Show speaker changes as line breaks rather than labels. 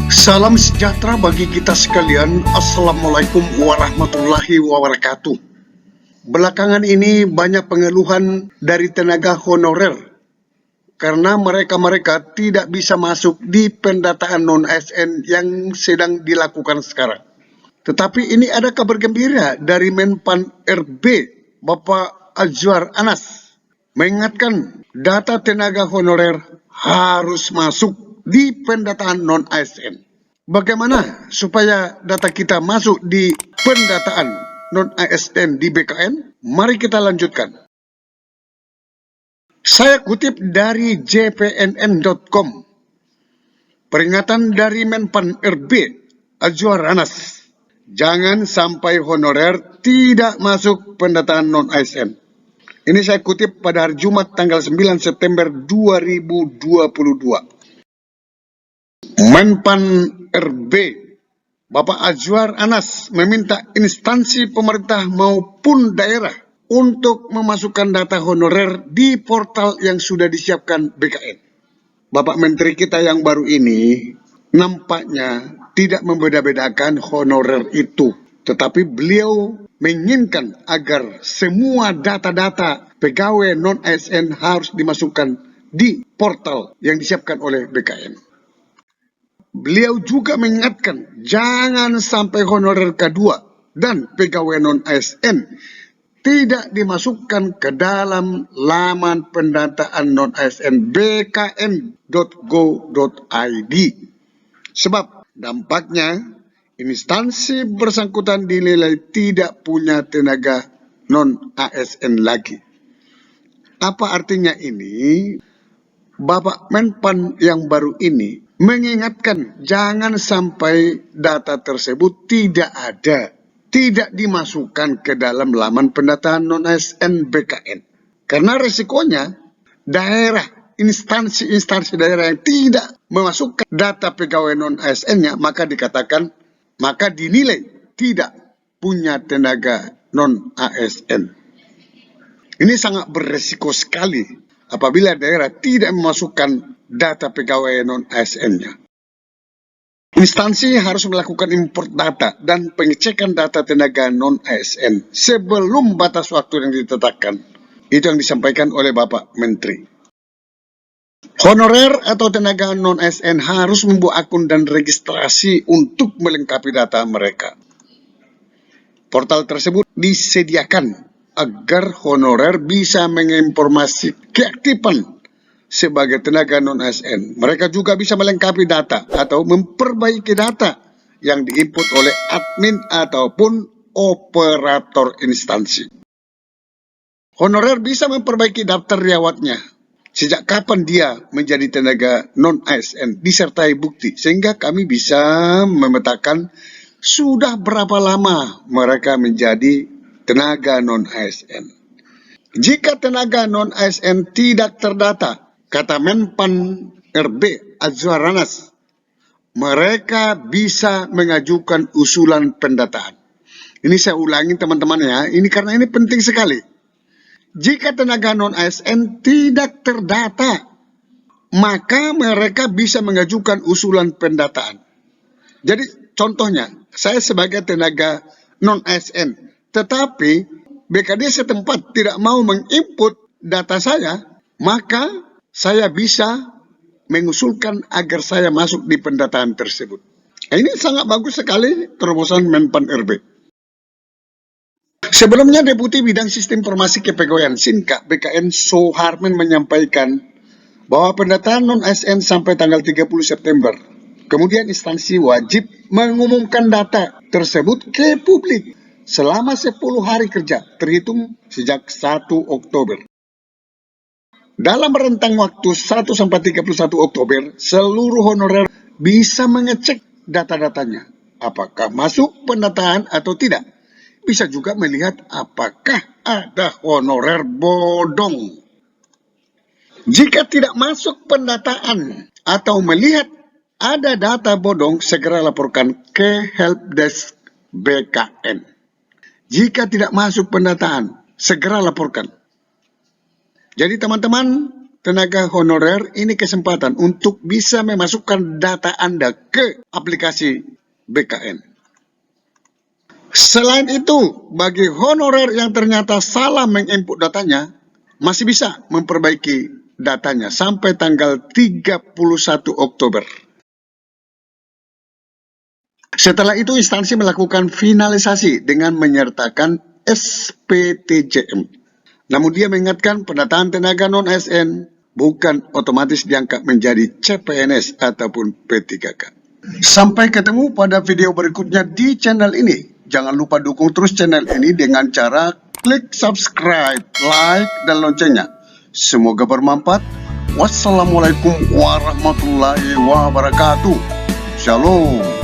Salam sejahtera bagi kita sekalian. Assalamualaikum warahmatullahi wabarakatuh. Belakangan ini banyak pengeluhan dari tenaga honorer karena mereka tidak bisa masuk di pendataan non-ASN yang sedang dilakukan sekarang. Tetapi ini ada kabar gembira dari Menpan RB, Bapak Azwar Anas, mengingatkan data tenaga honorer harus masuk di pendataan non-ASN. Bagaimana supaya data kita masuk di pendataan non-ASN di BKN? Mari kita lanjutkan. Saya kutip dari jpnn.com. Peringatan dari Menpan RB, Azwar Anas. Jangan sampai honorer tidak masuk pendataan non-ASN. Ini saya kutip pada hari Jumat tanggal 9 September 2022. Menpan RB, Bapak Azwar Anas meminta instansi pemerintah maupun daerah untuk memasukkan data honorer di portal yang sudah disiapkan BKN. Bapak Menteri kita yang baru ini nampaknya tidak membeda-bedakan honorer itu, tetapi beliau menginginkan agar semua data-data pegawai non-ASN harus dimasukkan di portal yang disiapkan oleh BKN. Beliau juga mengingatkan jangan sampai honorer K2 dan pegawai non-ASN tidak dimasukkan ke dalam laman pendataan non-ASN bkn.go.id. Sebab dampaknya instansi bersangkutan dinilai tidak punya tenaga non-ASN lagi. Apa artinya ini? Bapak Menpan yang baru ini mengingatkan jangan sampai data tersebut tidak ada, tidak dimasukkan ke dalam laman pendataan non-ASN BKN. Karena resikonya daerah, instansi daerah yang tidak memasukkan data pegawai non-ASN-nya, maka dinilai tidak punya tenaga non-ASN. Ini sangat beresiko sekali apabila daerah tidak memasukkan data pegawai non-ASN-nya. Instansi harus melakukan import data dan pengecekan data tenaga non-ASN sebelum batas waktu yang ditetapkan. Itu yang disampaikan oleh Bapak Menteri. Honorer atau tenaga non-ASN harus membuat akun dan registrasi untuk melengkapi data mereka. Portal tersebut disediakan agar honorer bisa menginformasi keaktifan sebagai tenaga non-ASN. Mereka juga bisa melengkapi data atau memperbaiki data yang diinput oleh admin ataupun operator instansi. Honorer bisa memperbaiki daftar riwayatnya, sejak kapan dia menjadi tenaga non-ASN, disertai bukti, sehingga kami bisa memetakan sudah berapa lama mereka menjadi tenaga non-ASN. Jika tenaga non-ASN tidak terdata, kata Menpan RB Azwar Anas, mereka bisa mengajukan usulan pendataan. Ini saya ulangi teman-teman ya, ini karena ini penting sekali. Jika tenaga non-ASN tidak terdata, maka mereka bisa mengajukan usulan pendataan. Jadi contohnya, saya sebagai tenaga non-ASN, tetapi BKD setempat tidak mau menginput data saya, maka saya bisa mengusulkan agar saya masuk di pendataan tersebut. Ini sangat bagus sekali terobosan Menpan RB. Sebelumnya Deputi Bidang Sistem Informasi Kepegawaian SINKA BKN Soharmin menyampaikan bahwa pendataan non-ASN sampai tanggal 30 September. Kemudian instansi wajib mengumumkan data tersebut ke publik selama 10 hari kerja, terhitung sejak 1 Oktober. Dalam rentang waktu 1 sampai 31 Oktober, seluruh honorer bisa mengecek data-datanya, apakah masuk pendataan atau tidak. Bisa juga melihat apakah ada honorer bodong. Jika tidak masuk pendataan atau melihat ada data bodong, segera laporkan ke helpdesk BKN. Jika tidak masuk pendataan, segera laporkan. Jadi teman-teman, tenaga honorer ini kesempatan untuk bisa memasukkan data Anda ke aplikasi BKN. Selain itu, bagi honorer yang ternyata salah menginput datanya, masih bisa memperbaiki datanya sampai tanggal 31 Oktober. Setelah itu, instansi melakukan finalisasi dengan menyertakan SPTJM. Namun dia mengingatkan pendataan tenaga non-ASN bukan otomatis diangkat menjadi CPNS ataupun P3K. Sampai ketemu pada video berikutnya di channel ini. Jangan lupa dukung terus channel ini dengan cara klik subscribe, like, dan loncengnya. Semoga bermanfaat. Wassalamualaikum warahmatullahi wabarakatuh. Shalom.